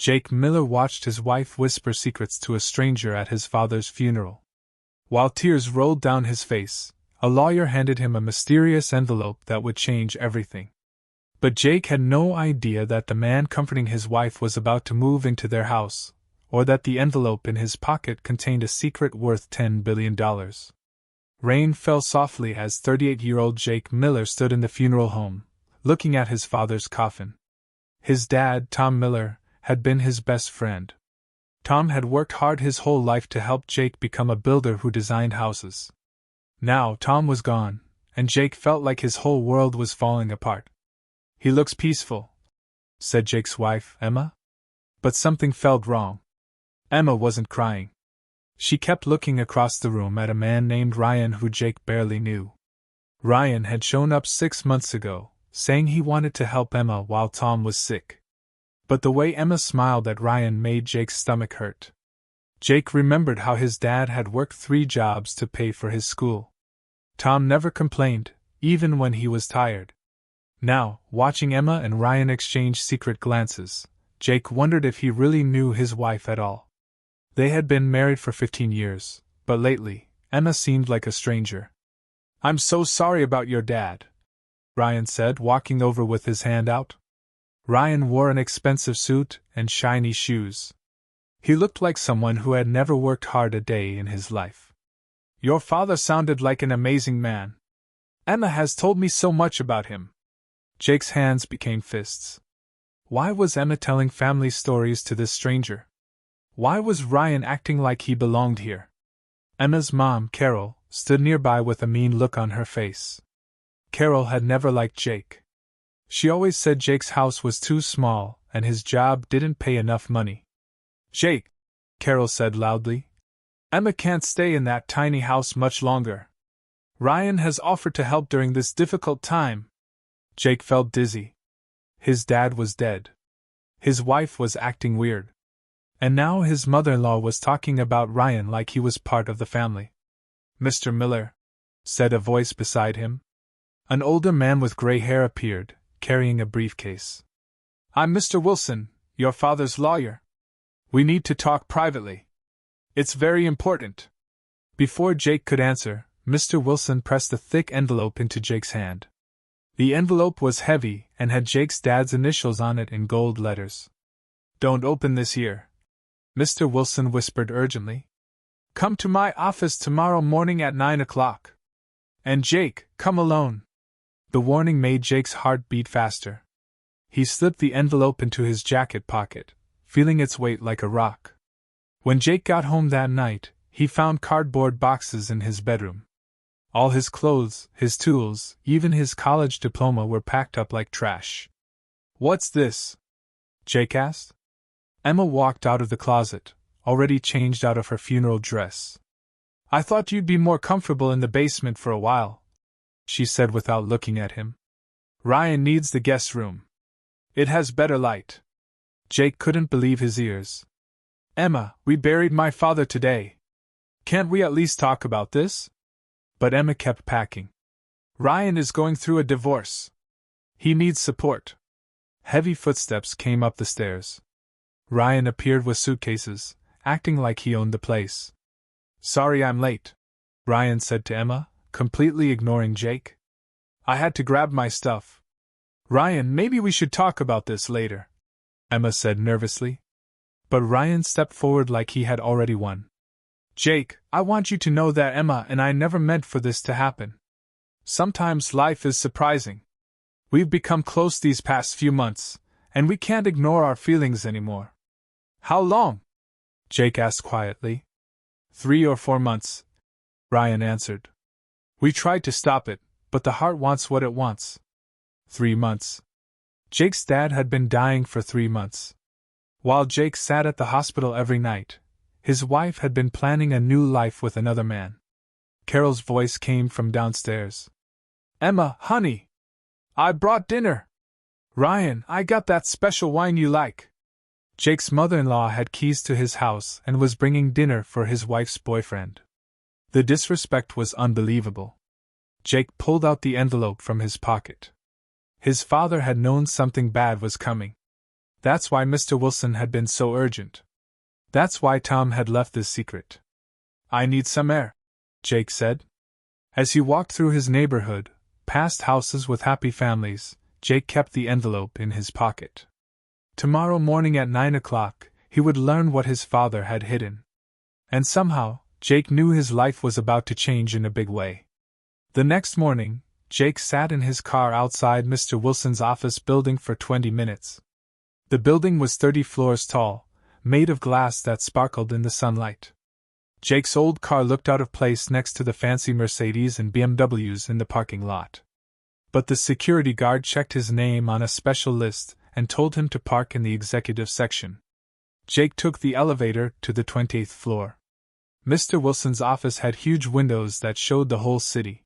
Jake Miller watched his wife whisper secrets to a stranger at his father's funeral. While tears rolled down his face, a lawyer handed him a mysterious envelope that would change everything. But Jake had no idea that the man comforting his wife was about to move into their house, or that the envelope in his pocket contained a secret worth $10 billion. Rain fell softly as 38-year-old Jake Miller stood in the funeral home, looking at his father's coffin. His dad, Tom Miller, had been his best friend. Tom had worked hard his whole life to help Jake become a builder who designed houses. Now Tom was gone, and Jake felt like his whole world was falling apart. "He looks peaceful," said Jake's wife, Emma. But something felt wrong. Emma wasn't crying. She kept looking across the room at a man named Ryan who Jake barely knew. Ryan had shown up 6 months ago, saying he wanted to help Emma while Tom was sick. But the way Emma smiled at Ryan made Jake's stomach hurt. Jake remembered how his dad had worked 3 jobs to pay for his school. Tom never complained, even when he was tired. Now, watching Emma and Ryan exchange secret glances, Jake wondered if he really knew his wife at all. They had been married for 15 years, but lately, Emma seemed like a stranger. "I'm so sorry about your dad," Ryan said, walking over with his hand out. Ryan wore an expensive suit and shiny shoes. He looked like someone who had never worked hard a day in his life. "Your father sounded like an amazing man. Emma has told me so much about him." Jake's hands became fists. Why was Emma telling family stories to this stranger? Why was Ryan acting like he belonged here? Emma's mom, Carol, stood nearby with a mean look on her face. Carol had never liked Jake. She always said Jake's house was too small and his job didn't pay enough money. "Jake," Carol said loudly, "Emma can't stay in that tiny house much longer. Ryan has offered to help during this difficult time." Jake felt dizzy. His dad was dead. His wife was acting weird. And now his mother-in-law was talking about Ryan like he was part of the family. "Mr. Miller," said a voice beside him. An older man with gray hair appeared, carrying a briefcase. "I'm Mr. Wilson, your father's lawyer. We need to talk privately. It's very important." Before Jake could answer, Mr. Wilson pressed a thick envelope into Jake's hand. The envelope was heavy and had Jake's dad's initials on it in gold letters. "Don't open this here," Mr. Wilson whispered urgently. "Come to my office tomorrow morning at 9 o'clock. And Jake, come alone." The warning made Jake's heart beat faster. He slipped the envelope into his jacket pocket, feeling its weight like a rock. When Jake got home that night, he found cardboard boxes in his bedroom. All his clothes, his tools, even his college diploma were packed up like trash. "What's this?" Jake asked. Emma walked out of the closet, already changed out of her funeral dress. "I thought you'd be more comfortable in the basement for a while," she said without looking at him. "Ryan needs the guest room. It has better light." Jake couldn't believe his ears. "Emma, we buried my father today. Can't we at least talk about this?" But Emma kept packing. "Ryan is going through a divorce. He needs support." Heavy footsteps came up the stairs. Ryan appeared with suitcases, acting like he owned the place. "Sorry I'm late," Ryan said to Emma, completely ignoring Jake. "I had to grab my stuff." "Ryan, maybe we should talk about this later," Emma said nervously. But Ryan stepped forward like he had already won. "Jake, I want you to know that Emma and I never meant for this to happen. Sometimes life is surprising. We've become close these past few months, and we can't ignore our feelings anymore." "How long?" Jake asked quietly. 3 or 4 months, Ryan answered. "We tried to stop it, but the heart wants what it wants." 3 months. Jake's dad had been dying for 3 months. While Jake sat at the hospital every night, his wife had been planning a new life with another man. Carol's voice came from downstairs. "Emma, honey! I brought dinner! Ryan, I got that special wine you like." Jake's mother-in-law had keys to his house and was bringing dinner for his wife's boyfriend. The disrespect was unbelievable. Jake pulled out the envelope from his pocket. His father had known something bad was coming. That's why Mr. Wilson had been so urgent. That's why Tom had left this secret. I need some air, Jake said. As he walked through his neighborhood, past houses with happy families, Jake kept the envelope in his pocket. Tomorrow morning at 9 o'clock, he would learn what his father had hidden. And somehow, Jake knew his life was about to change in a big way. The next morning, Jake sat in his car outside Mr. Wilson's office building for 20 minutes. The building was 30 floors tall, made of glass that sparkled in the sunlight. Jake's old car looked out of place next to the fancy Mercedes and BMWs in the parking lot. But the security guard checked his name on a special list and told him to park in the executive section. Jake took the elevator to the 28th floor. Mr. Wilson's office had huge windows that showed the whole city.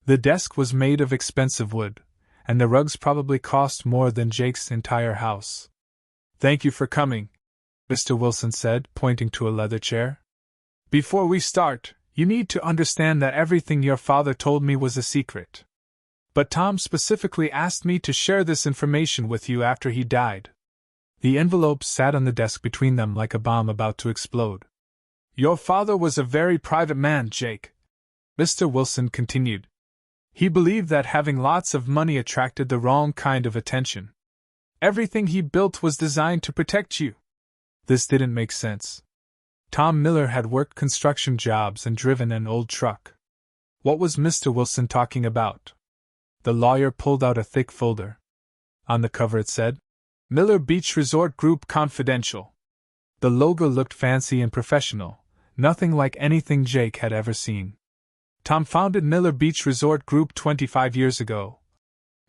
The desk was made of expensive wood, and the rugs probably cost more than Jake's entire house. Thank you for coming, Mr. Wilson said, pointing to a leather chair. Before we start, you need to understand that everything your father told me was a secret. But Tom specifically asked me to share this information with you after he died. The envelope sat on the desk between them like a bomb about to explode. Your father was a very private man, Jake, Mr. Wilson continued. He believed that having lots of money attracted the wrong kind of attention. Everything he built was designed to protect you. This didn't make sense. Tom Miller had worked construction jobs and driven an old truck. What was Mr. Wilson talking about? The lawyer pulled out a thick folder. On the cover it said, Miller Beach Resort Group Confidential. The logo looked fancy and professional, nothing like anything Jake had ever seen. Tom founded Miller Beach Resort Group 25 years ago,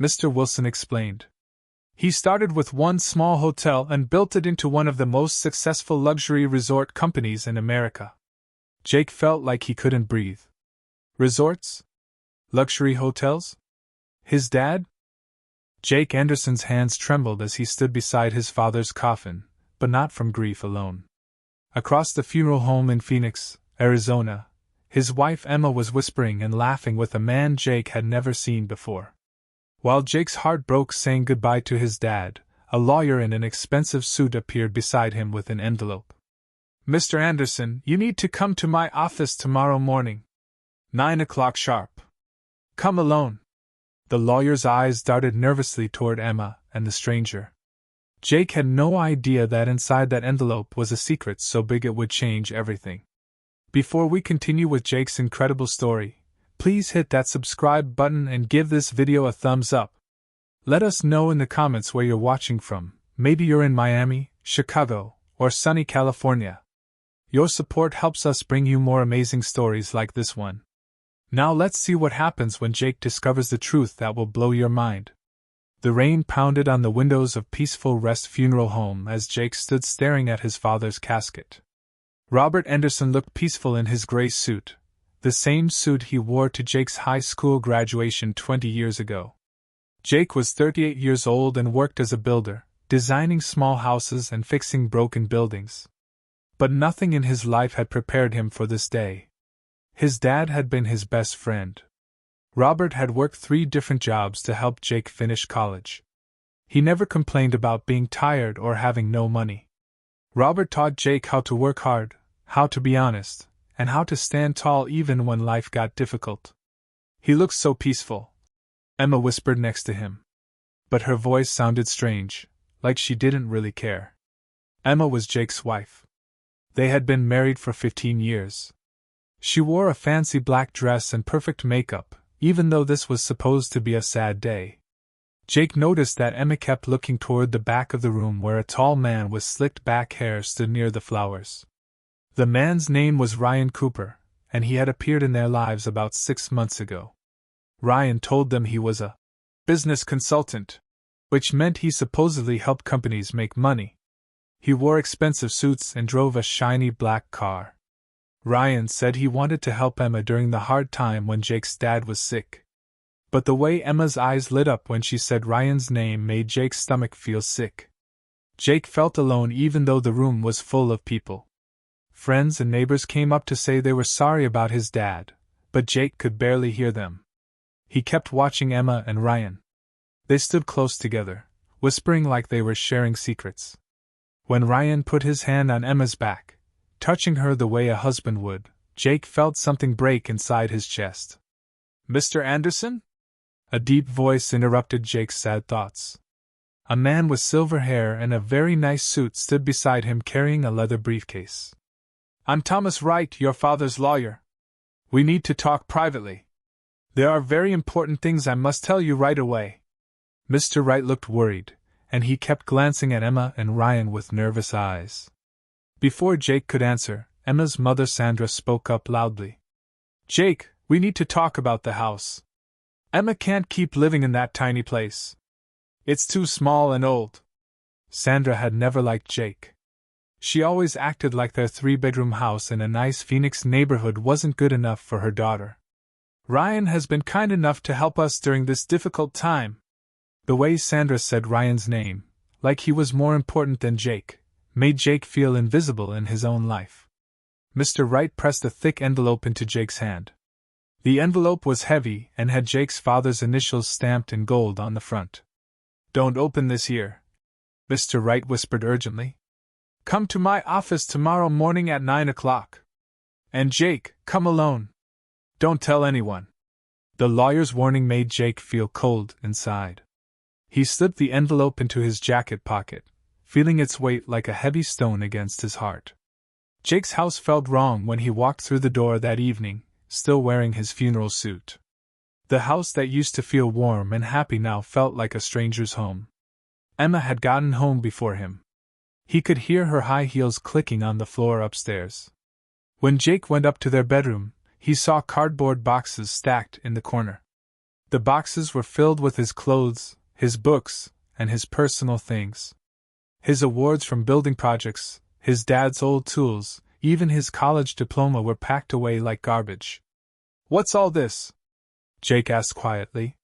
Mr. Wilson explained. He started with one small hotel and built it into one of the most successful luxury resort companies in America. Jake felt like he couldn't breathe. Resorts? Luxury hotels? His dad? Jake Anderson's hands trembled as he stood beside his father's coffin, but not from grief alone. Across the funeral home in Phoenix, Arizona, his wife Emma was whispering and laughing with a man Jake had never seen before. While Jake's heart broke saying goodbye to his dad, a lawyer in an expensive suit appeared beside him with an envelope. Mr. Anderson, you need to come to my office tomorrow morning. 9 o'clock sharp. Come alone. The lawyer's eyes darted nervously toward Emma and the stranger. Jake had no idea that inside that envelope was a secret so big it would change everything. Before we continue with Jake's incredible story, please hit that subscribe button and give this video a thumbs up. Let us know in the comments where you're watching from. Maybe you're in Miami, Chicago, or sunny California. Your support helps us bring you more amazing stories like this one. Now let's see what happens when Jake discovers the truth that will blow your mind. The rain pounded on the windows of Peaceful Rest Funeral Home as Jake stood staring at his father's casket. Robert Anderson looked peaceful in his gray suit, the same suit he wore to Jake's high school graduation 20 years ago. Jake was 38 years old and worked as a builder, designing small houses and fixing broken buildings. But nothing in his life had prepared him for this day. His dad had been his best friend. Robert had worked 3 different jobs to help Jake finish college. He never complained about being tired or having no money. Robert taught Jake how to work hard, how to be honest, and how to stand tall even when life got difficult. He looked so peaceful, Emma whispered next to him. But her voice sounded strange, like she didn't really care. Emma was Jake's wife. They had been married for 15 years. She wore a fancy black dress and perfect makeup, even though this was supposed to be a sad day. Jake noticed that Emma kept looking toward the back of the room where a tall man with slicked back hair stood near the flowers. The man's name was Ryan Cooper, and he had appeared in their lives about 6 months ago. Ryan told them he was a business consultant, which meant he supposedly helped companies make money. He wore expensive suits and drove a shiny black car. Ryan said he wanted to help Emma during the hard time when Jake's dad was sick. But the way Emma's eyes lit up when she said Ryan's name made Jake's stomach feel sick. Jake felt alone even though the room was full of people. Friends and neighbors came up to say they were sorry about his dad, but Jake could barely hear them. He kept watching Emma and Ryan. They stood close together, whispering like they were sharing secrets. When Ryan put his hand on Emma's back, touching her the way a husband would, Jake felt something break inside his chest. "Mr. Anderson?" A deep voice interrupted Jake's sad thoughts. A man with silver hair and a very nice suit stood beside him carrying a leather briefcase. "I'm Thomas Wright, your father's lawyer. We need to talk privately. There are very important things I must tell you right away." Mr. Wright looked worried, and he kept glancing at Emma and Ryan with nervous eyes. Before Jake could answer, Emma's mother Sandra spoke up loudly. "Jake, we need to talk about the house. Emma can't keep living in that tiny place. It's too small and old." Sandra had never liked Jake. She always acted like their 3-bedroom house in a nice Phoenix neighborhood wasn't good enough for her daughter. "Ryan has been kind enough to help us during this difficult time." The way Sandra said Ryan's name, like he was more important than Jake, made Jake feel invisible in his own life. Mr. Wright pressed a thick envelope into Jake's hand. The envelope was heavy and had Jake's father's initials stamped in gold on the front. "Don't open this here," Mr. Wright whispered urgently. "Come to my office tomorrow morning at 9 o'clock. And Jake, come alone. Don't tell anyone." The lawyer's warning made Jake feel cold inside. He slipped the envelope into his jacket pocket, feeling its weight like a heavy stone against his heart. Jake's house felt wrong when he walked through the door that evening, still wearing his funeral suit. The house that used to feel warm and happy now felt like a stranger's home. Emma had gotten home before him. He could hear her high heels clicking on the floor upstairs. When Jake went up to their bedroom, he saw cardboard boxes stacked in the corner. The boxes were filled with his clothes, his books, and his personal things. His awards from building projects, his dad's old tools, even his college diploma were packed away like garbage. "What's all this?" Jake asked quietly.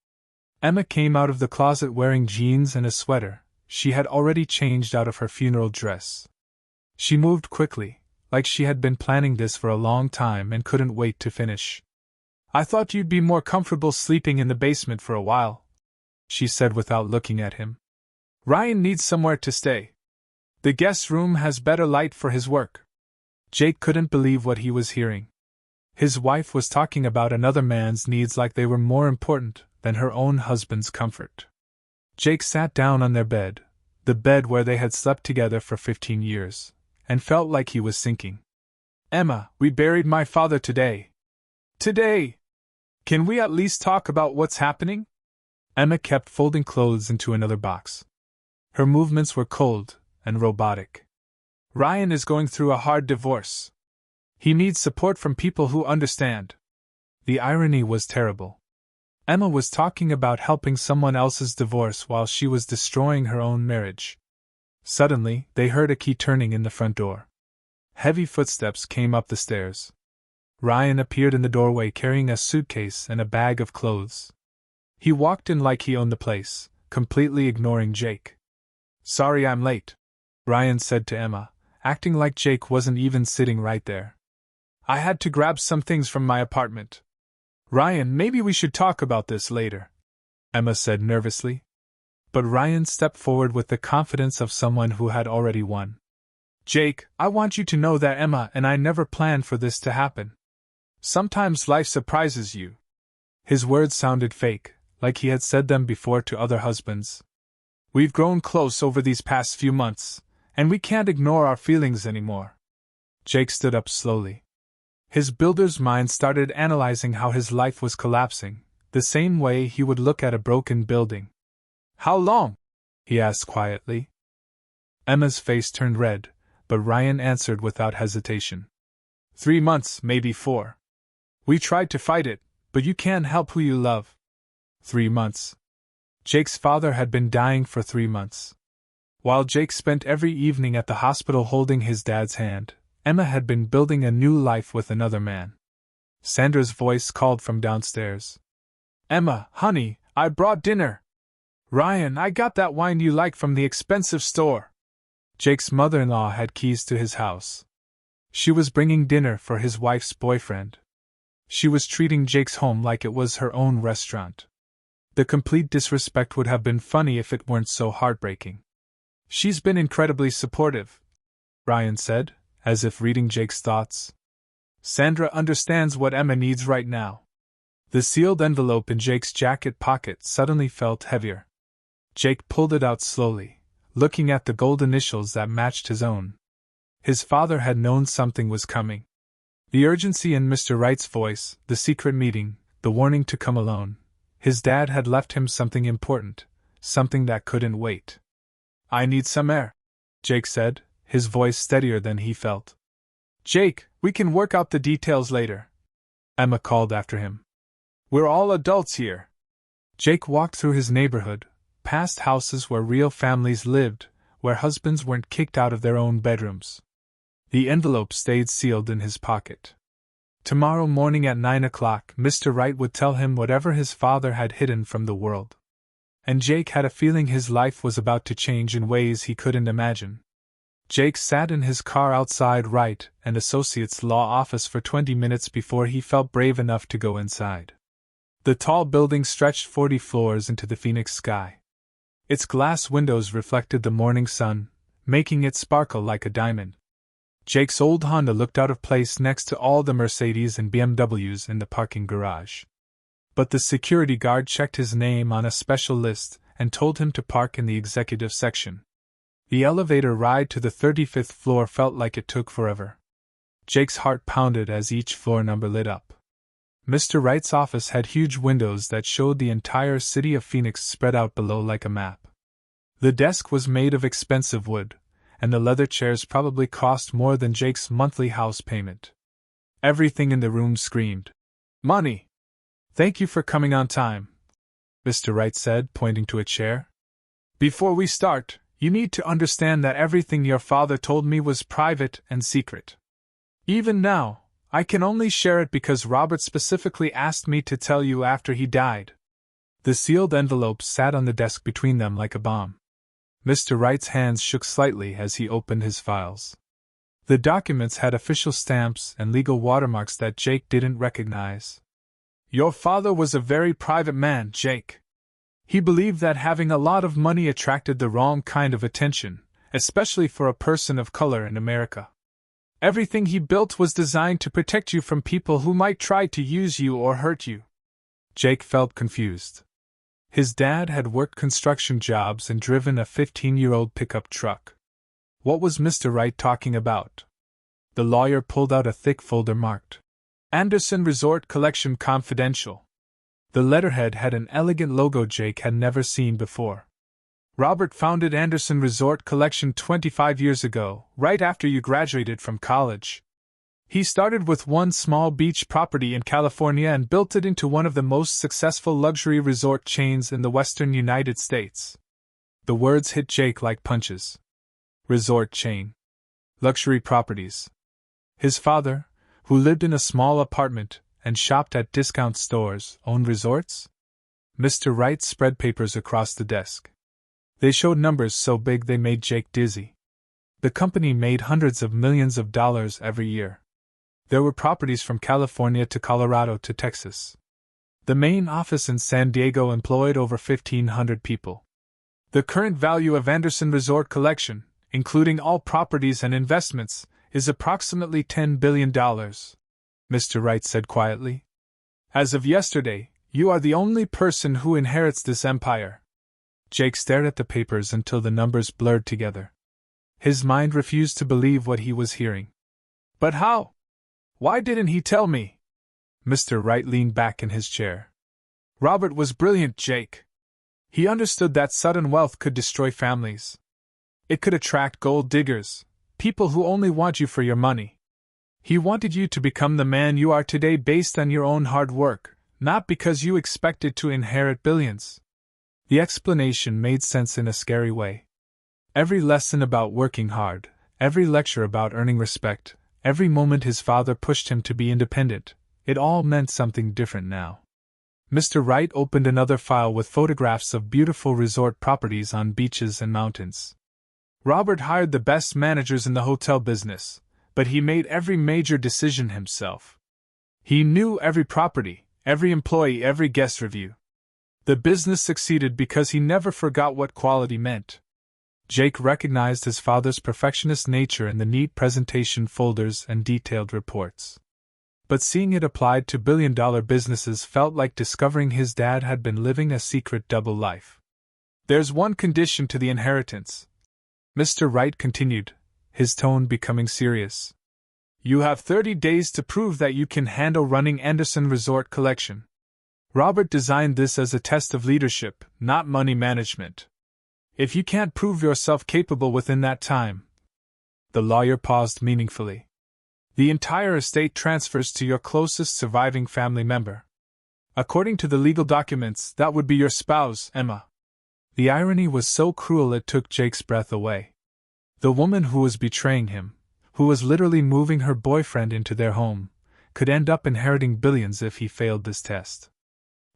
Emma came out of the closet wearing jeans and a sweater. She had already changed out of her funeral dress. She moved quickly, like she had been planning this for a long time and couldn't wait to finish. "I thought you'd be more comfortable sleeping in the basement for a while," she said without looking at him. "Ryan needs somewhere to stay. The guest room has better light for his work." Jake couldn't believe what he was hearing. His wife was talking about another man's needs like they were more important than her own husband's comfort. Jake sat down on their bed, the bed where they had slept together for 15 years, and felt like he was sinking. "Emma, we buried my father today." "Today? Can we at least talk about what's happening?" Emma kept folding clothes into another box. Her movements were cold and robotic. "Ryan is going through a hard divorce. He needs support from people who understand." The irony was terrible. Emma was talking about helping someone else's divorce while she was destroying her own marriage. Suddenly, they heard a key turning in the front door. Heavy footsteps came up the stairs. Ryan appeared in the doorway carrying a suitcase and a bag of clothes. He walked in like he owned the place, completely ignoring Jake. "Sorry I'm late," Ryan said to Emma, acting like Jake wasn't even sitting right there. "I had to grab some things from my apartment." "Ryan, maybe we should talk about this later," Emma said nervously. But Ryan stepped forward with the confidence of someone who had already won. "Jake, I want you to know that Emma and I never planned for this to happen. Sometimes life surprises you." His words sounded fake, like he had said them before to other husbands. "We've grown close over these past few months, and we can't ignore our feelings anymore." Jake stood up slowly. His builder's mind started analyzing how his life was collapsing, the same way he would look at a broken building. "How long?" he asked quietly. Emma's face turned red, but Ryan answered without hesitation. 3 months, maybe 4. We tried to fight it, but you can't help who you love. 3 months. Jake's father had been dying for 3 months. While Jake spent every evening at the hospital holding his dad's hand, Emma had been building a new life with another man. Sandra's voice called from downstairs. "Emma, honey, I brought dinner." "Ryan, I got that wine you like from the expensive store." Jake's mother-in-law had keys to his house. She was bringing dinner for his wife's boyfriend. She was treating Jake's home like it was her own restaurant. The complete disrespect would have been funny if it weren't so heartbreaking. She's been incredibly supportive, Ryan said, as if reading Jake's thoughts. Sandra understands what Emma needs right now. The sealed envelope in Jake's jacket pocket suddenly felt heavier. Jake pulled it out slowly, looking at the gold initials that matched his own. His father had known something was coming. The urgency in Mr. Wright's voice, the secret meeting, the warning to come alone. His dad had left him something important, something that couldn't wait. "I need some air," Jake said, his voice steadier than he felt. "Jake, we can work out the details later," Emma called after him. "We're all adults here." Jake walked through his neighborhood, past houses where real families lived, where husbands weren't kicked out of their own bedrooms. The envelope stayed sealed in his pocket. Tomorrow morning at 9 o'clock, Mr. Wright would tell him whatever his father had hidden from the world. And Jake had a feeling his life was about to change in ways he couldn't imagine. Jake sat in his car outside Wright and Associates' law office for 20 minutes before he felt brave enough to go inside. The tall building stretched 40 floors into the Phoenix sky. Its glass windows reflected the morning sun, making it sparkle like a diamond. Jake's old Honda looked out of place next to all the Mercedes and BMWs in the parking garage. But the security guard checked his name on a special list and told him to park in the executive section. The elevator ride to the 35th floor felt like it took forever. Jake's heart pounded as each floor number lit up. Mr. Wright's office had huge windows that showed the entire city of Phoenix spread out below like a map. The desk was made of expensive wood, and the leather chairs probably cost more than Jake's monthly house payment. Everything in the room screamed, "Money!" "Thank you for coming on time," Mr. Wright said, pointing to a chair. "Before we start, you need to understand that everything your father told me was private and secret. Even now, I can only share it because Robert specifically asked me to tell you after he died." The sealed envelope sat on the desk between them like a bomb. Mr. Wright's hands shook slightly as he opened his files. The documents had official stamps and legal watermarks that Jake didn't recognize. "Your father was a very private man, Jake. He believed that having a lot of money attracted the wrong kind of attention, especially for a person of color in America. Everything he built was designed to protect you from people who might try to use you or hurt you." Jake felt confused. His dad had worked construction jobs and driven a 15-year-old pickup truck. What was Mr. Wright talking about? The lawyer pulled out a thick folder marked Anderson Resort Collection Confidential. The letterhead had an elegant logo Jake had never seen before. "Robert founded Anderson Resort Collection 25 years ago, right after you graduated from college. He started with one small beach property in California and built it into one of the most successful luxury resort chains in the western United States." The words hit Jake like punches. Resort chain. Luxury properties. His father, who lived in a small apartment and shopped at discount stores, owned resorts? Mr. Wright spread papers across the desk. They showed numbers so big they made Jake dizzy. The company made hundreds of millions of dollars every year. There were properties from California to Colorado to Texas. The main office in San Diego employed over 1,500 people. The current value of Anderson Resort Collection, including all properties and investments, is approximately $10 billion, Mr. Wright said quietly. "As of yesterday, you are the only person who inherits this empire." Jake stared at the papers until the numbers blurred together. His mind refused to believe what he was hearing. "But how? Why didn't he tell me?" Mr. Wright leaned back in his chair. "Robert was brilliant, Jake. He understood that sudden wealth could destroy families. It could attract gold diggers, people who only want you for your money. He wanted you to become the man you are today based on your own hard work, not because you expected to inherit billions." The explanation made sense in a scary way. Every lesson about working hard, every lecture about earning respect, every moment his father pushed him to be independent, it all meant something different now. Mr. Wright opened another file with photographs of beautiful resort properties on beaches and mountains. "Robert hired the best managers in the hotel business, but he made every major decision himself. He knew every property, every employee, every guest review. The business succeeded because he never forgot what quality meant. Jake recognized his father's perfectionist nature in the neat presentation folders and detailed reports. But seeing it applied to billion-dollar businesses felt like discovering his dad had been living a secret double life. "There's one condition to the inheritance," Mr. Wright continued, his tone becoming serious. "You have 30 days to prove that you can handle running Anderson Resort Collection. Robert designed this as a test of leadership, not money management. If you can't prove yourself capable within that time..." The lawyer paused meaningfully. "The entire estate transfers to your closest surviving family member. According to the legal documents, that would be your spouse, Emma." The irony was so cruel it took Jake's breath away. The woman who was betraying him, who was literally moving her boyfriend into their home, could end up inheriting billions if he failed this test.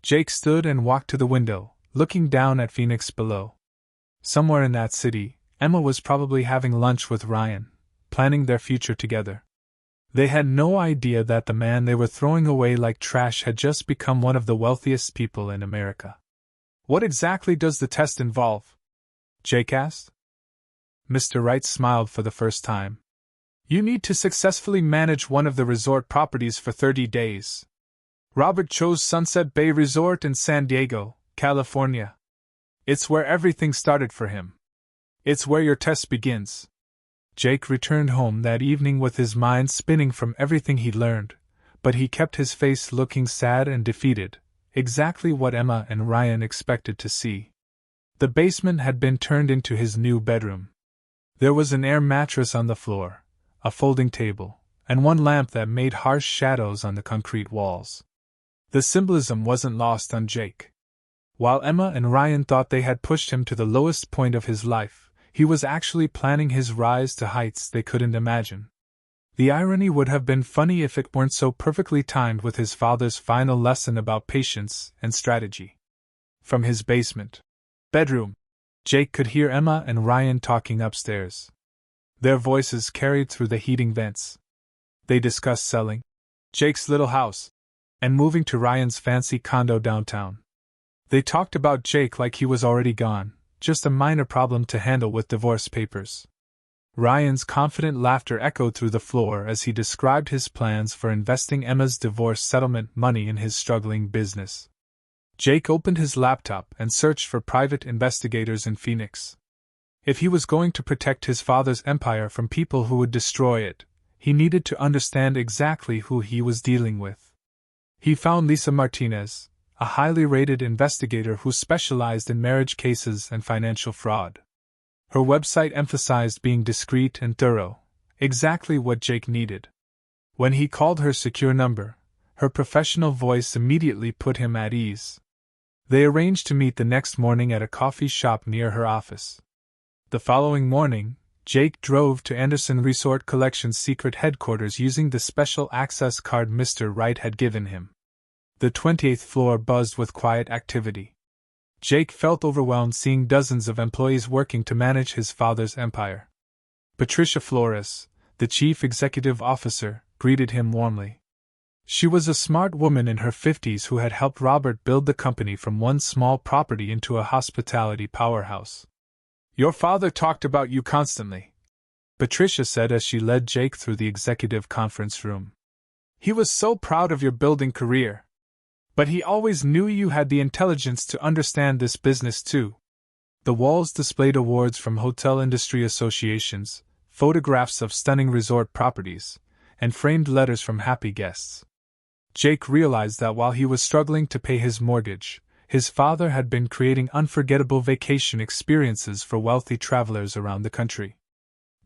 Jake stood and walked to the window, looking down at Phoenix below. Somewhere in that city, Emma was probably having lunch with Ryan, planning their future together. They had no idea that the man they were throwing away like trash had just become one of the wealthiest people in America. "What exactly does the test involve?" Jake asked. Mr. Wright smiled for the first time. "You need to successfully manage one of the resort properties for 30 days. Robert chose Sunset Bay Resort in San Diego, California. It's where everything started for him. It's where your test begins." Jake returned home that evening with his mind spinning from everything he'd learned, but he kept his face looking sad and defeated, exactly what Emma and Ryan expected to see. The basement had been turned into his new bedroom. There was an air mattress on the floor, a folding table, and one lamp that made harsh shadows on the concrete walls. The symbolism wasn't lost on Jake. While Emma and Ryan thought they had pushed him to the lowest point of his life, he was actually planning his rise to heights they couldn't imagine. The irony would have been funny if it weren't so perfectly timed with his father's final lesson about patience and strategy. From his basement bedroom, Jake could hear Emma and Ryan talking upstairs. Their voices carried through the heating vents. They discussed selling Jake's little house and moving to Ryan's fancy condo downtown. They talked about Jake like he was already gone, just a minor problem to handle with divorce papers. Ryan's confident laughter echoed through the floor as he described his plans for investing Emma's divorce settlement money in his struggling business. Jake opened his laptop and searched for private investigators in Phoenix. If he was going to protect his father's empire from people who would destroy it, he needed to understand exactly who he was dealing with. He found Lisa Martinez, a highly rated investigator who specialized in marriage cases and financial fraud. Her website emphasized being discreet and thorough, exactly what Jake needed. When he called her secure number, her professional voice immediately put him at ease. They arranged to meet the next morning at a coffee shop near her office. The following morning, Jake drove to Anderson Resort Collection's secret headquarters using the special access card Mr. Wright had given him. The 28th floor buzzed with quiet activity. Jake felt overwhelmed seeing dozens of employees working to manage his father's empire. Patricia Flores, the chief executive officer, greeted him warmly. She was a smart woman in her 50s who had helped Robert build the company from one small property into a hospitality powerhouse. "Your father talked about you constantly," Patricia said as she led Jake through the executive conference room. "He was so proud of your building career. But he always knew you had the intelligence to understand this business too." The walls displayed awards from hotel industry associations, photographs of stunning resort properties, and framed letters from happy guests. Jake realized that while he was struggling to pay his mortgage, his father had been creating unforgettable vacation experiences for wealthy travelers around the country.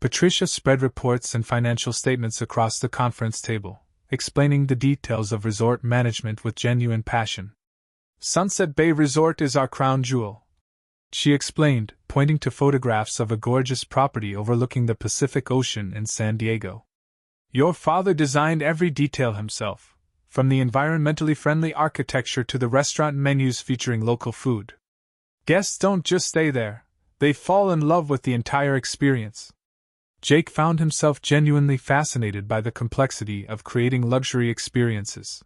Patricia spread reports and financial statements across the conference table, explaining the details of resort management with genuine passion. "Sunset Bay Resort is our crown jewel," she explained, pointing to photographs of a gorgeous property overlooking the Pacific Ocean in San Diego. "Your father designed every detail himself, from the environmentally friendly architecture to the restaurant menus featuring local food. Guests don't just stay there, they fall in love with the entire experience." Jake found himself genuinely fascinated by the complexity of creating luxury experiences.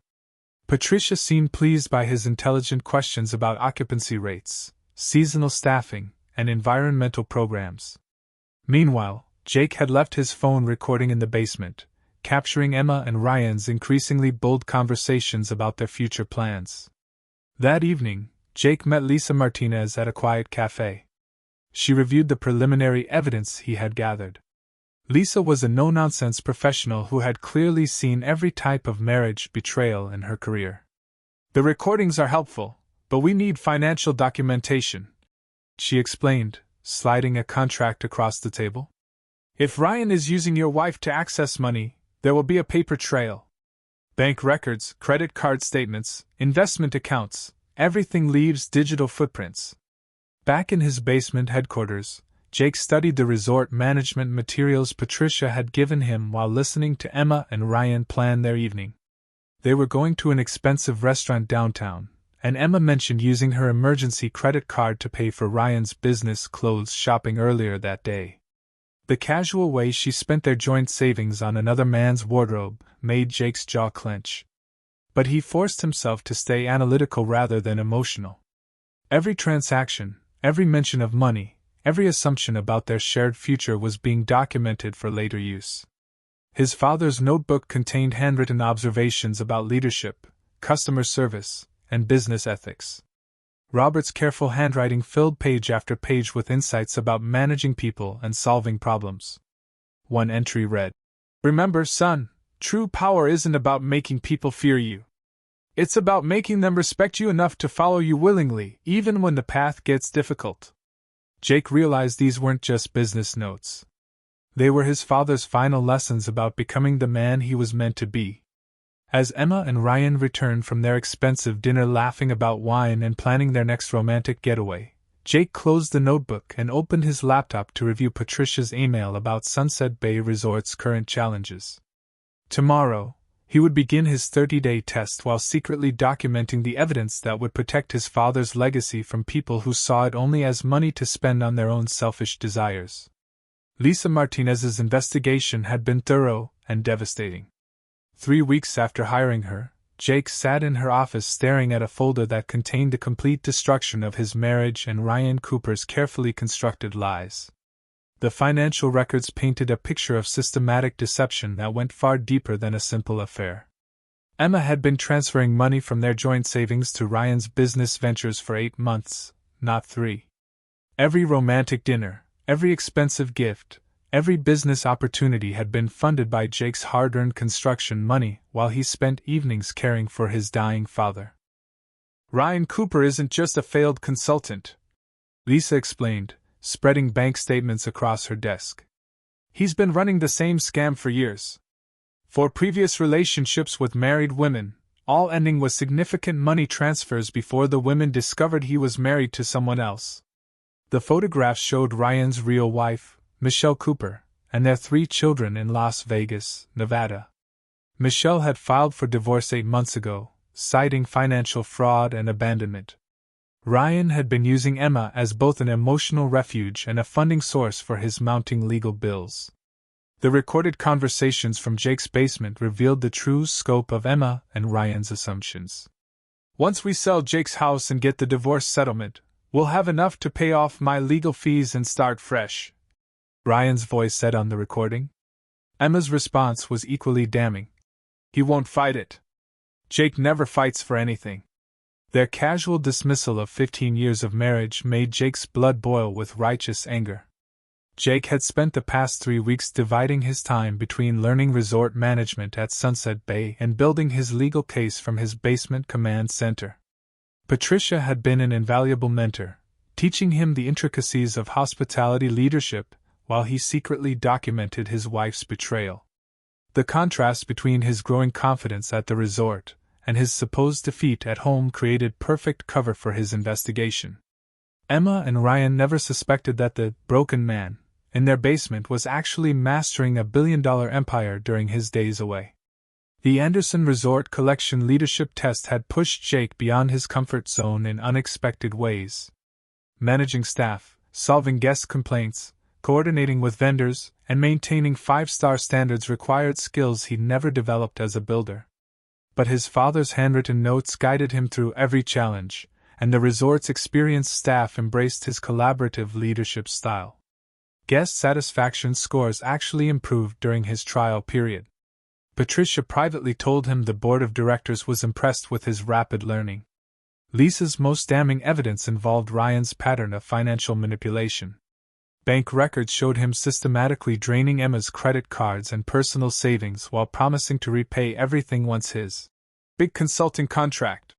Patricia seemed pleased by his intelligent questions about occupancy rates, seasonal staffing, and environmental programs. Meanwhile, Jake had left his phone recording in the basement, capturing Emma and Ryan's increasingly bold conversations about their future plans. That evening, Jake met Lisa Martinez at a quiet cafe. She reviewed the preliminary evidence he had gathered. Lisa was a no-nonsense professional who had clearly seen every type of marriage betrayal in her career. "The recordings are helpful, but we need financial documentation," she explained, sliding a contract across the table. "If Ryan is using your wife to access money, there will be a paper trail. Bank records, credit card statements, investment accounts, everything leaves digital footprints." Back in his basement headquarters, Jake studied the resort management materials Patricia had given him while listening to Emma and Ryan plan their evening. They were going to an expensive restaurant downtown, and Emma mentioned using her emergency credit card to pay for Ryan's business clothes shopping earlier that day. The casual way she spent their joint savings on another man's wardrobe made Jake's jaw clench. But he forced himself to stay analytical rather than emotional. Every transaction, every mention of money, every assumption about their shared future was being documented for later use. His father's notebook contained handwritten observations about leadership, customer service, and business ethics. Robert's careful handwriting filled page after page with insights about managing people and solving problems. One entry read, "Remember, son, true power isn't about making people fear you. It's about making them respect you enough to follow you willingly, even when the path gets difficult." Jake realized these weren't just business notes. They were his father's final lessons about becoming the man he was meant to be. As Emma and Ryan returned from their expensive dinner laughing about wine and planning their next romantic getaway, Jake closed the notebook and opened his laptop to review Patricia's email about Sunset Bay Resort's current challenges. Tomorrow, he would begin his 30-day test while secretly documenting the evidence that would protect his father's legacy from people who saw it only as money to spend on their own selfish desires. Lisa Martinez's investigation had been thorough and devastating. 3 weeks after hiring her, Jake sat in her office staring at a folder that contained the complete destruction of his marriage and Ryan Cooper's carefully constructed lies. The financial records painted a picture of systematic deception that went far deeper than a simple affair. Emma had been transferring money from their joint savings to Ryan's business ventures for 8 months, not 3. Every romantic dinner, every expensive gift, every business opportunity had been funded by Jake's hard-earned construction money while he spent evenings caring for his dying father. "Ryan Cooper isn't just a failed consultant," Lisa explained, spreading bank statements across her desk. "He's been running the same scam for years. 4 previous relationships with married women, all ending with significant money transfers before the women discovered he was married to someone else." The photographs showed Ryan's real wife, Michelle Cooper, and their 3 children in Las Vegas, Nevada. Michelle had filed for divorce 8 months ago, citing financial fraud and abandonment. Ryan had been using Emma as both an emotional refuge and a funding source for his mounting legal bills. The recorded conversations from Jake's basement revealed the true scope of Emma and Ryan's assumptions. "Once we sell Jake's house and get the divorce settlement, we'll have enough to pay off my legal fees and start fresh," Ryan's voice said on the recording. Emma's response was equally damning. "He won't fight it. Jake never fights for anything." Their casual dismissal of 15 years of marriage made Jake's blood boil with righteous anger. Jake had spent the past 3 weeks dividing his time between learning resort management at Sunset Bay and building his legal case from his basement command center. Patricia had been an invaluable mentor, teaching him the intricacies of hospitality leadership while he secretly documented his wife's betrayal. The contrast between his growing confidence at the resort and his supposed defeat at home created perfect cover for his investigation. Emma and Ryan never suspected that the broken man in their basement was actually mastering a billion-dollar empire during his days away. The Anderson Resort Collection leadership test had pushed Jake beyond his comfort zone in unexpected ways. Managing staff, solving guest complaints, coordinating with vendors, and maintaining 5-star standards required skills he'd never developed as a builder. but his father's handwritten notes guided him through every challenge, and the resort's experienced staff embraced his collaborative leadership style. Guest satisfaction scores actually improved during his trial period. Patricia privately told him the board of directors was impressed with his rapid learning. Lisa's most damning evidence involved Ryan's pattern of financial manipulation. Bank records showed him systematically draining Emma's credit cards and personal savings while promising to repay everything once his big consulting contract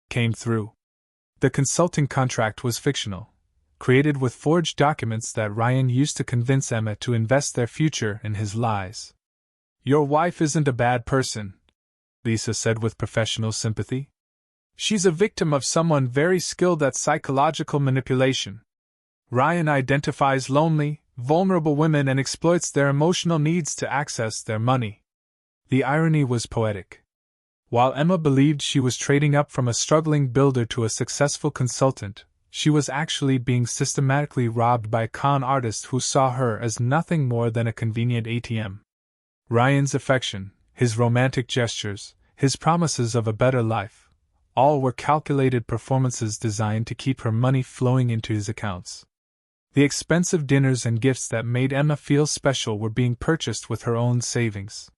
came through. The consulting contract was fictional, created with forged documents that Ryan used to convince Emma to invest their future in his lies. "Your wife isn't a bad person," Lisa said with professional sympathy. "She's a victim of someone very skilled at psychological manipulation. Ryan identifies lonely, vulnerable women and exploits their emotional needs to access their money." The irony was poetic. While Emma believed she was trading up from a struggling builder to a successful consultant, she was actually being systematically robbed by con artists who saw her as nothing more than a convenient ATM. Ryan's affection, his romantic gestures, his promises of a better life, all were calculated performances designed to keep her money flowing into his accounts. The expensive dinners and gifts that made Emma feel special were being purchased with her own savings.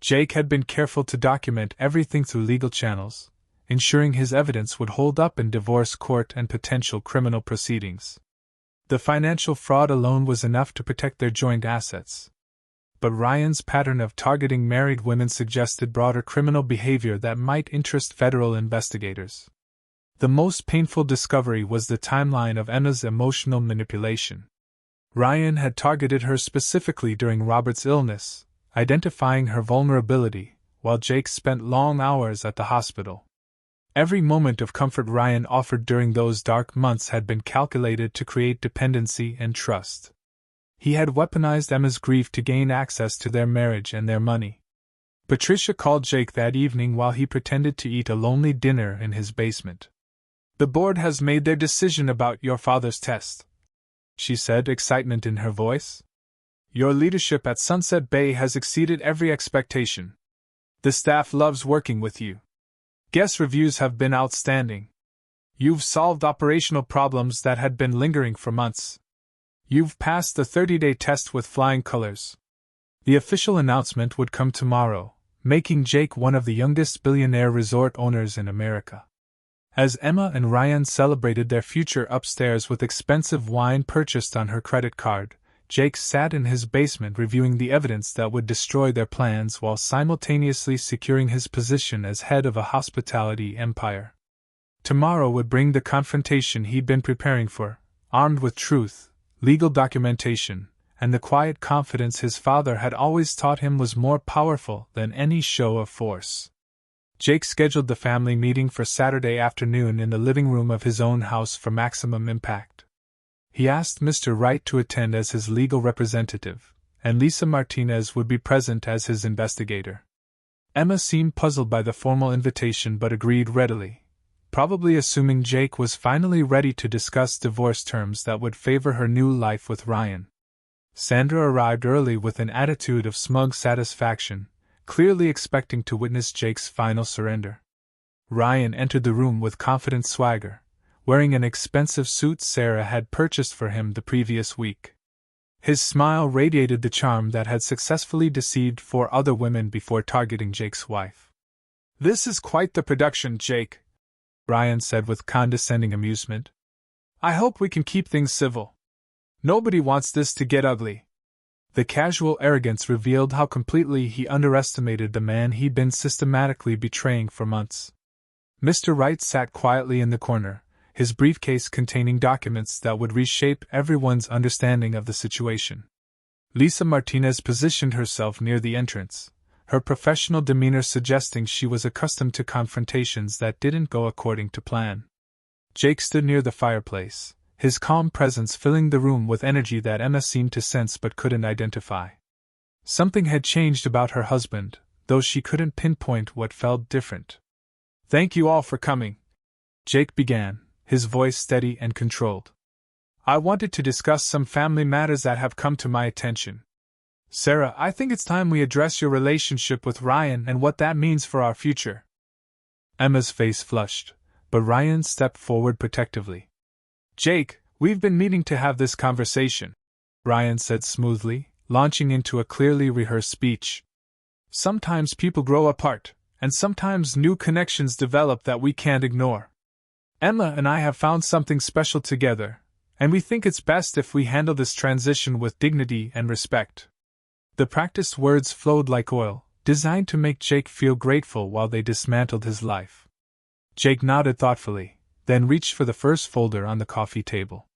Jake had been careful to document everything through legal channels, ensuring his evidence would hold up in divorce court and potential criminal proceedings. The financial fraud alone was enough to protect their joint assets. But Ryan's pattern of targeting married women suggested broader criminal behavior that might interest federal investigators. The most painful discovery was the timeline of Emma's emotional manipulation. Ryan had targeted her specifically during Robert's illness, identifying her vulnerability, while Jake spent long hours at the hospital. Every moment of comfort Ryan offered during those dark months had been calculated to create dependency and trust. He had weaponized Emma's grief to gain access to their marriage and their money. Patricia called Jake that evening while he pretended to eat a lonely dinner in his basement. "The board has made their decision about your father's test," she said, excitement in her voice. "Your leadership at Sunset Bay has exceeded every expectation. The staff loves working with you. Guest reviews have been outstanding. You've solved operational problems that had been lingering for months. You've passed the 30-day test with flying colors." The official announcement would come tomorrow, making Jake one of the youngest billionaire resort owners in America. As Emma and Ryan celebrated their future upstairs with expensive wine purchased on her credit card, Jake sat in his basement reviewing the evidence that would destroy their plans while simultaneously securing his position as head of a hospitality empire. Tomorrow would bring the confrontation he'd been preparing for, armed with truth, legal documentation, and the quiet confidence his father had always taught him was more powerful than any show of force. Jake scheduled the family meeting for Saturday afternoon in the living room of his own house for maximum impact. He asked Mr. Wright to attend as his legal representative, and Lisa Martinez would be present as his investigator. Emma seemed puzzled by the formal invitation but agreed readily, probably assuming Jake was finally ready to discuss divorce terms that would favor her new life with Ryan. Sandra arrived early with an attitude of smug satisfaction, clearly expecting to witness Jake's final surrender. Ryan entered the room with confident swagger, wearing an expensive suit Sarah had purchased for him the previous week. His smile radiated the charm that had successfully deceived 4 other women before targeting Jake's wife. "This is quite the production, Jake," Ryan said with condescending amusement. "I hope we can keep things civil. Nobody wants this to get ugly." The casual arrogance revealed how completely he underestimated the man he'd been systematically betraying for months. Mr. Wright sat quietly in the corner, his briefcase containing documents that would reshape everyone's understanding of the situation. Lisa Martinez positioned herself near the entrance, her professional demeanor suggesting she was accustomed to confrontations that didn't go according to plan. Jake stood near the fireplace, his calm presence filling the room with energy that Emma seemed to sense but couldn't identify. Something had changed about her husband, though she couldn't pinpoint what felt different. "Thank you all for coming," Jake began, his voice steady and controlled. "I wanted to discuss some family matters that have come to my attention. Sarah, I think it's time we address your relationship with Ryan and what that means for our future." Emma's face flushed, but Ryan stepped forward protectively. "Jake, we've been meaning to have this conversation," Ryan said smoothly, launching into a clearly rehearsed speech. "Sometimes people grow apart, and sometimes new connections develop that we can't ignore. Emma and I have found something special together, and we think it's best if we handle this transition with dignity and respect." The practiced words flowed like oil, designed to make Jake feel grateful while they dismantled his life. Jake nodded thoughtfully, then reached for the first folder on the coffee table.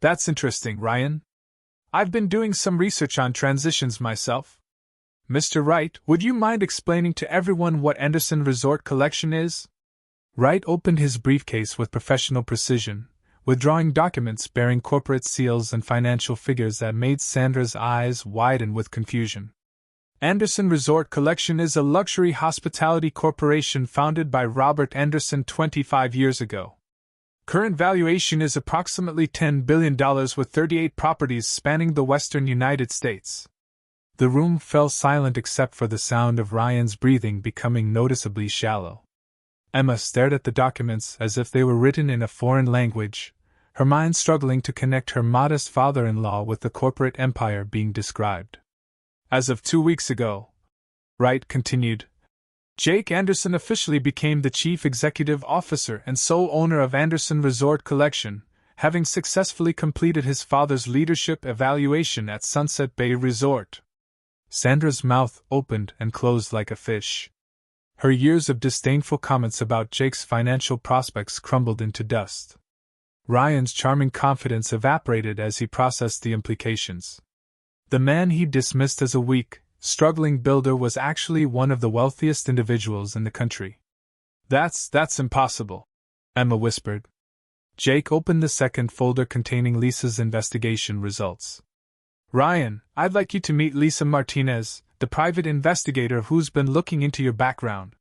"That's interesting, Ryan. I've been doing some research on transitions myself. Mr. Wright, would you mind explaining to everyone what Anderson Resort Collection is?" Wright opened his briefcase with professional precision, withdrawing documents bearing corporate seals and financial figures that made Sandra's eyes widen with confusion. "Anderson Resort Collection is a luxury hospitality corporation founded by Robert Anderson 25 years ago. Current valuation is approximately $10 billion with 38 properties spanning the western United States." The room fell silent except for the sound of Ryan's breathing becoming noticeably shallow. Emma stared at the documents as if they were written in a foreign language, her mind struggling to connect her modest father-in-law with the corporate empire being described. "As of 2 weeks ago," Wright continued, "Jake Anderson officially became the chief executive officer and sole owner of Anderson Resort Collection, having successfully completed his father's leadership evaluation at Sunset Bay Resort." Sandra's mouth opened and closed like a fish. Her years of disdainful comments about Jake's financial prospects crumbled into dust. Ryan's charming confidence evaporated as he processed the implications. The man he dismissed as a weak, struggling builder was actually one of the wealthiest individuals in the country. That's impossible," Emma whispered. Jake opened the second folder containing Lisa's investigation results. "Ryan, I'd like you to meet Lisa Martinez, the private investigator who's been looking into your background.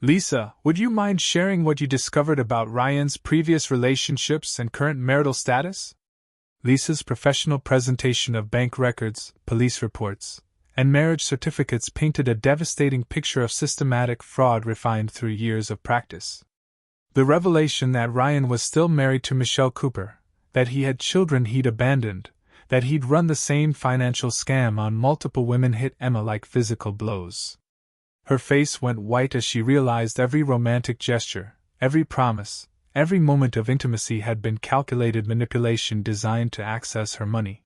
Lisa, would you mind sharing what you discovered about Ryan's previous relationships and current marital status?" Lisa's professional presentation of bank records, police reports, and marriage certificates painted a devastating picture of systematic fraud refined through years of practice. The revelation that Ryan was still married to Michelle Cooper, that he had children he'd abandoned, that he'd run the same financial scam on multiple women hit Emma like physical blows. Her face went white as she realized every romantic gesture, every promise, every moment of intimacy had been calculated manipulation designed to access her money.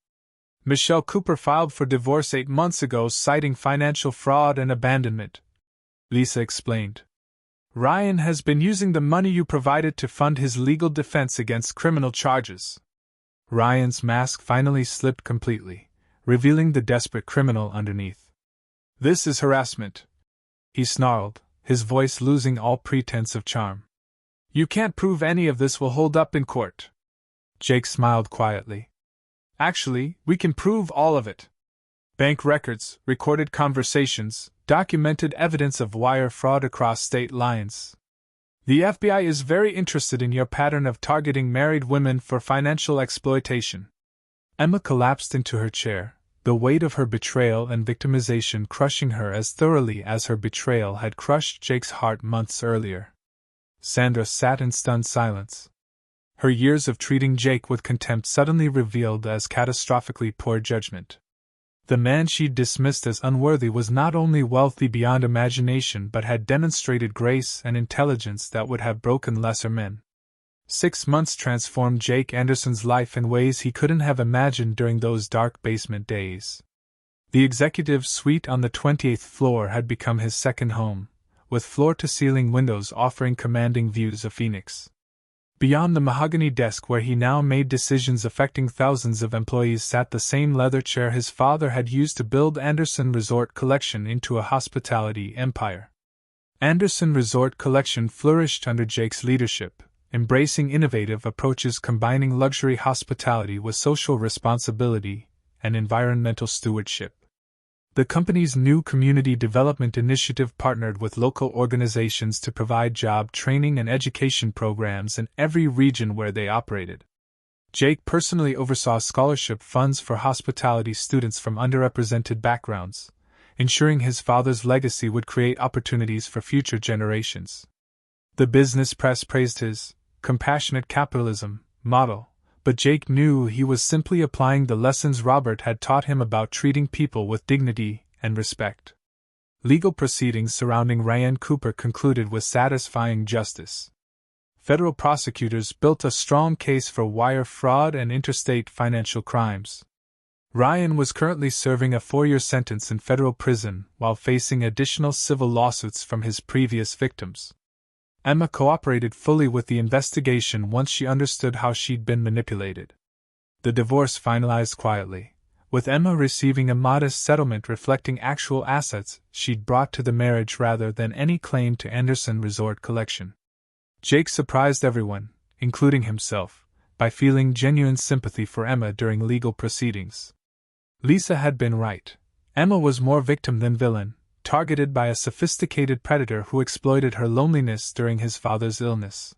"Michelle Cooper filed for divorce 8 months ago citing financial fraud and abandonment," Lisa explained. "Ryan has been using the money you provided to fund his legal defense against criminal charges." Ryan's mask finally slipped completely, revealing the desperate criminal underneath. "This is harassment," he snarled, his voice losing all pretense of charm. "You can't prove any of this will hold up in court." Jake smiled quietly. "Actually, we can prove all of it. Bank records, recorded conversations, documented evidence of wire fraud across state lines. The FBI is very interested in your pattern of targeting married women for financial exploitation." Emma collapsed into her chair, the weight of her betrayal and victimization crushing her as thoroughly as her betrayal had crushed Jake's heart months earlier. Sandra sat in stunned silence. Her years of treating Jake with contempt suddenly revealed as catastrophically poor judgment. The man she'd dismissed as unworthy was not only wealthy beyond imagination but had demonstrated grace and intelligence that would have broken lesser men. 6 months transformed Jake Anderson's life in ways he couldn't have imagined during those dark basement days. The executive suite on the 28th floor had become his second home, with floor-to-ceiling windows offering commanding views of Phoenix. Beyond the mahogany desk where he now made decisions affecting thousands of employees sat the same leather chair his father had used to build Anderson Resort Collection into a hospitality empire. Anderson Resort Collection flourished under Jake's leadership, embracing innovative approaches combining luxury hospitality with social responsibility and environmental stewardship. The company's new community development initiative partnered with local organizations to provide job training and education programs in every region where they operated. Jake personally oversaw scholarship funds for hospitality students from underrepresented backgrounds, ensuring his father's legacy would create opportunities for future generations. The business press praised his compassionate capitalism model, but Jake knew he was simply applying the lessons Robert had taught him about treating people with dignity and respect. Legal proceedings surrounding Ryan Cooper concluded with satisfying justice. Federal prosecutors built a strong case for wire fraud and interstate financial crimes. Ryan was currently serving a 4-year sentence in federal prison while facing additional civil lawsuits from his previous victims. Emma cooperated fully with the investigation once she understood how she'd been manipulated. The divorce finalized quietly, with Emma receiving a modest settlement reflecting actual assets she'd brought to the marriage rather than any claim to Anderson Resort Collection. Jake surprised everyone, including himself, by feeling genuine sympathy for Emma during legal proceedings. Lisa had been right. Emma was more victim than villain, targeted by a sophisticated predator who exploited her loneliness during his father's illness.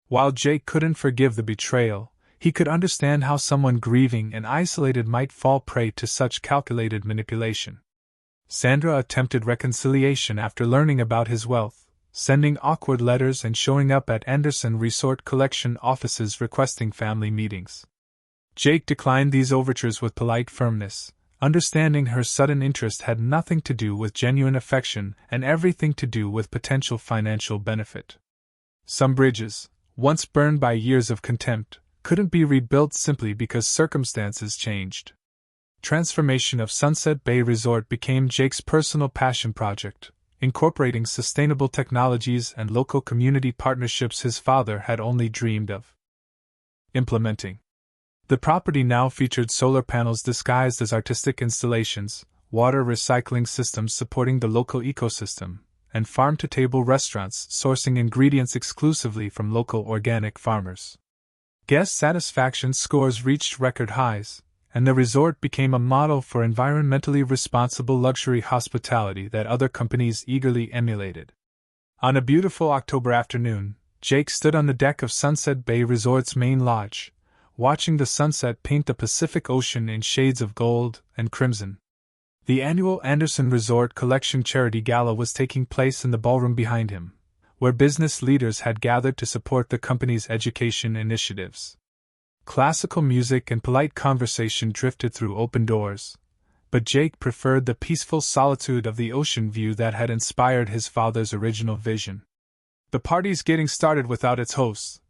While Jake couldn't forgive the betrayal, he could understand how someone grieving and isolated might fall prey to such calculated manipulation. Sandra attempted reconciliation after learning about his wealth, sending awkward letters and showing up at Anderson Resort Collection offices requesting family meetings. Jake declined these overtures with polite firmness, understanding her sudden interest had nothing to do with genuine affection and everything to do with potential financial benefit. Some bridges, once burned by years of contempt, couldn't be rebuilt simply because circumstances changed. Transformation of Sunset Bay Resort became Jake's personal passion project, incorporating sustainable technologies and local community partnerships his father had only dreamed of implementing. The property now featured solar panels disguised as artistic installations, water recycling systems supporting the local ecosystem, and farm-to-table restaurants sourcing ingredients exclusively from local organic farmers. Guest satisfaction scores reached record highs, and the resort became a model for environmentally responsible luxury hospitality that other companies eagerly emulated. On a beautiful October afternoon, Jake stood on the deck of Sunset Bay Resort's main lodge, watching the sunset paint the Pacific Ocean in shades of gold and crimson. The annual Anderson Resort Collection Charity Gala was taking place in the ballroom behind him, where business leaders had gathered to support the company's education initiatives. Classical music and polite conversation drifted through open doors, but Jake preferred the peaceful solitude of the ocean view that had inspired his father's original vision. "The party's getting started without its hosts,"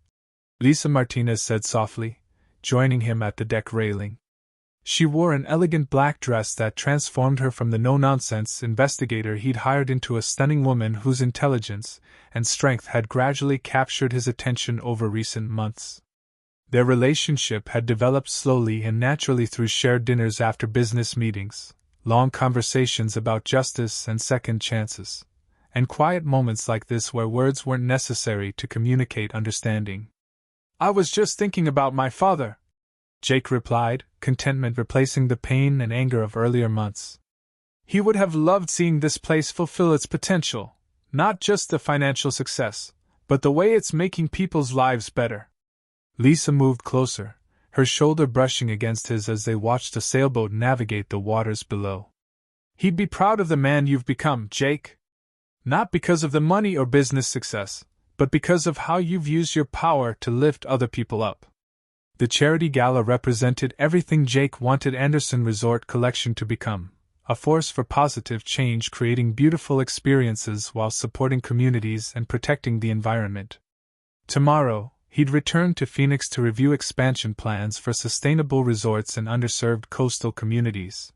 Lisa Martinez said softly, joining him at the deck railing. She wore an elegant black dress that transformed her from the no-nonsense investigator he'd hired into a stunning woman whose intelligence and strength had gradually captured his attention over recent months. Their relationship had developed slowly and naturally through shared dinners after business meetings, long conversations about justice and second chances, and quiet moments like this where words weren't necessary to communicate understanding. "I was just thinking about my father," Jake replied, contentment replacing the pain and anger of earlier months. "He would have loved seeing this place fulfill its potential, not just the financial success, but the way it's making people's lives better." Lisa moved closer, her shoulder brushing against his as they watched a sailboat navigate the waters below. "He'd be proud of the man you've become, Jake. Not because of the money or business success, but because of how you've used your power to lift other people up." The charity gala represented everything Jake wanted Anderson Resort Collection to become, a force for positive change, creating beautiful experiences while supporting communities and protecting the environment. Tomorrow, he'd return to Phoenix to review expansion plans for sustainable resorts in underserved coastal communities.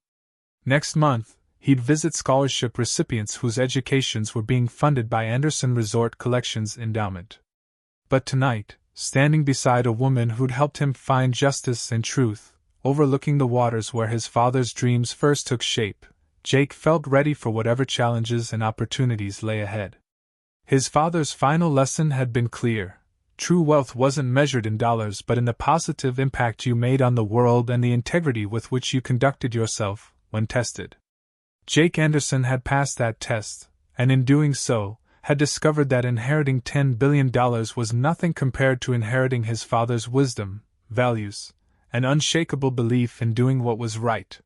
Next month, he'd visit scholarship recipients whose educations were being funded by Anderson Resort Collection's endowment. But tonight, standing beside a woman who'd helped him find justice and truth, overlooking the waters where his father's dreams first took shape, Jake felt ready for whatever challenges and opportunities lay ahead. His father's final lesson had been clear. True wealth wasn't measured in dollars but in the positive impact you made on the world and the integrity with which you conducted yourself when tested. Jake Anderson had passed that test, and in doing so, had discovered that inheriting $10 billion was nothing compared to inheriting his father's wisdom, values, and unshakable belief in doing what was right.